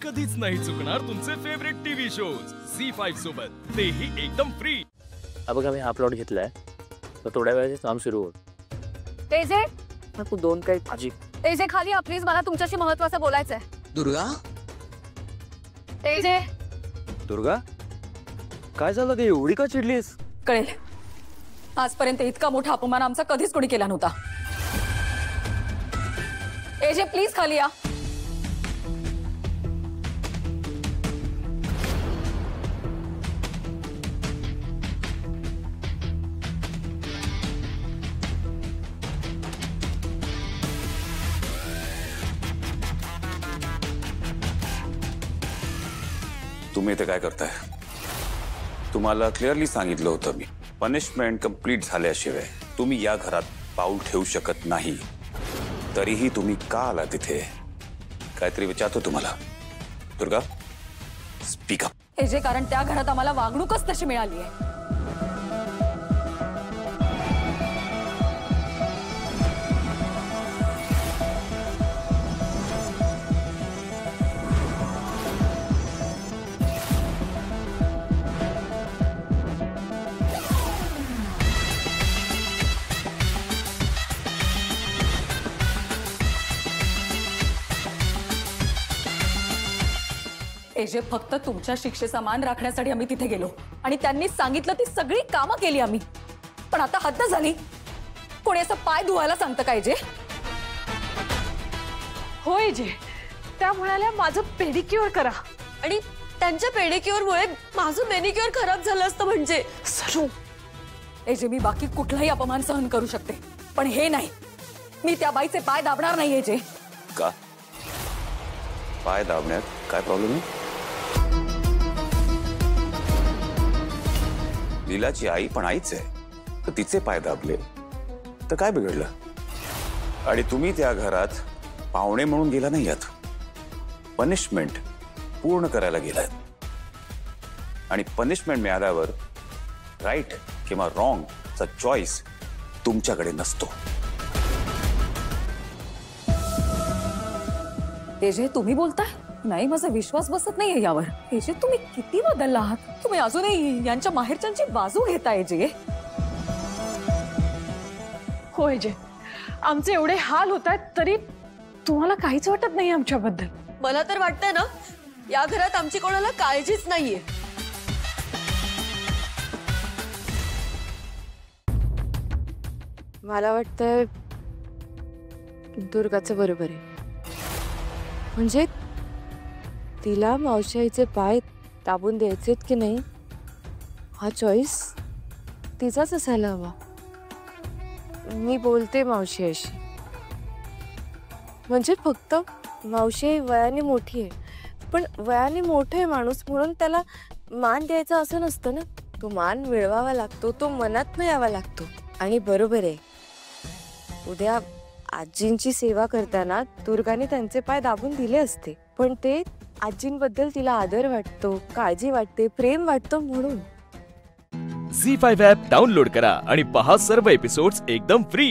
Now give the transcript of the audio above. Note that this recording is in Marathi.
कधीच नाही चुकणार तुमचे फेवरेट टीव्ही शोज झी5 सोबत, तेही एकदम फ्री। अब आम्ही हा प्लॉट घेतलाय तर थोड्या वेळाने काम सुरू होईल। तेजे, तू दोन काही भाजी तेजे खाली या प्लीज, मला तुमच्याशी महत्त्वाचं बोलायचंय। दुर्गा, तेजे, दुर्गा काय झालं ते एवढी का चिडलीस? कळेल, आजपर्यंत इतका मोठा अपमान आमचा कधीच कोणी केला नव्हता। तेजे प्लीज खाली या। तुम्ही इथे काय करताय? तुम्हाला क्लिअरली सांगितलं होतं मी, पनिशमेंट कंप्लीट झाल्याशिवाय तुम्ही या घरात पाऊल ठेवू शकत नाही। तरीही तुम्ही का आला तिथे? काहीतरी विचारतो तुम्हाला। Durga, speak up. तेजे, कारण त्या घरात आम्हाला वागणूकच तशी मिळाली आहे। तेजे, फक्त तुमच्या शिक्षेचा मान राखण्यासाठी आम्ही तिथे गेलो आणि त्यांनी सांगितलं ती सगळी कामं केली आम्ही। पण आता हद्द झाली। कोणी असं पाय धुवायला सांगतं काय जे? होय जे, त्या म्हणाल्या माझं पेडिक्युअर करा, आणि त्यांच्या पेडिक्युअरमुळे माझं मॅनिक्युअर खराब झालं असतं म्हणजे। सरू, तेजे, मी बाकी कुठलाही अपमान सहन करू शकते, पण हे नाही। मी त्या बाईचे पाय दाबणार नाहीये जे। का? पाय दाबण्यात काय प्रॉब्लेम आहे? लीलाची आई पण आईच आहे, तर तिचे पाय दाबले तर काय बिघडलं? आणि तुम्ही त्या घरात पाहुणे म्हणून गेला नाही आहात, पनिशमेंट पूर्ण करायला गेलात। आणि पनिशमेंट मिळाल्यावर राईट किंवा रॉंग चा चॉईस तुमच्याकडे नसतो। तेजे, तुम्ही बोलताय? नाही, माझा विश्वास बसत नाहीये यावर। तेजे, तुम्ही किती बदलला आहात? तुम्ही अजूनही यांच्या माहेरच्यांची बाजू घेताय जे। होय जे, आमचे एवढे हाल होत आहेत तरी तुम्हाला काहीच वाटत नाही आमच्याबद्दल? मला तर वाटतंय ना, या घरात आमची कोणाला काळजीच नाहीये। मला वाटतंय दुर्गाचं बरोबर आहे। म्हणजे तिला मावशाईचे पाय दाबून द्यायचेत की नाही हा चॉईस तिचाच असायला हवा। मी बोलते मावशीशी, म्हणजे फक्त मावशी वयाने मोठी आहे, पण वयाने मोठे माणूस म्हणून त्याला मान द्यायचा असं नसतं ना। तो मान मिळवावा लागतो, तो मनात यावा लागतो। आणि बरोबर आहे, उद्या आजींची सेवा करताना दुर्गाने त्यांचे पाय दाबून दिले असते, पण ते आजींबद्दल तिला आदर वाटतो, काळजी वाटते, प्रेम वाटतं म्हणून। झी5 ॲप डाउनलोड करा आणि पहा सर्व एपिसोड्स एकदम फ्री।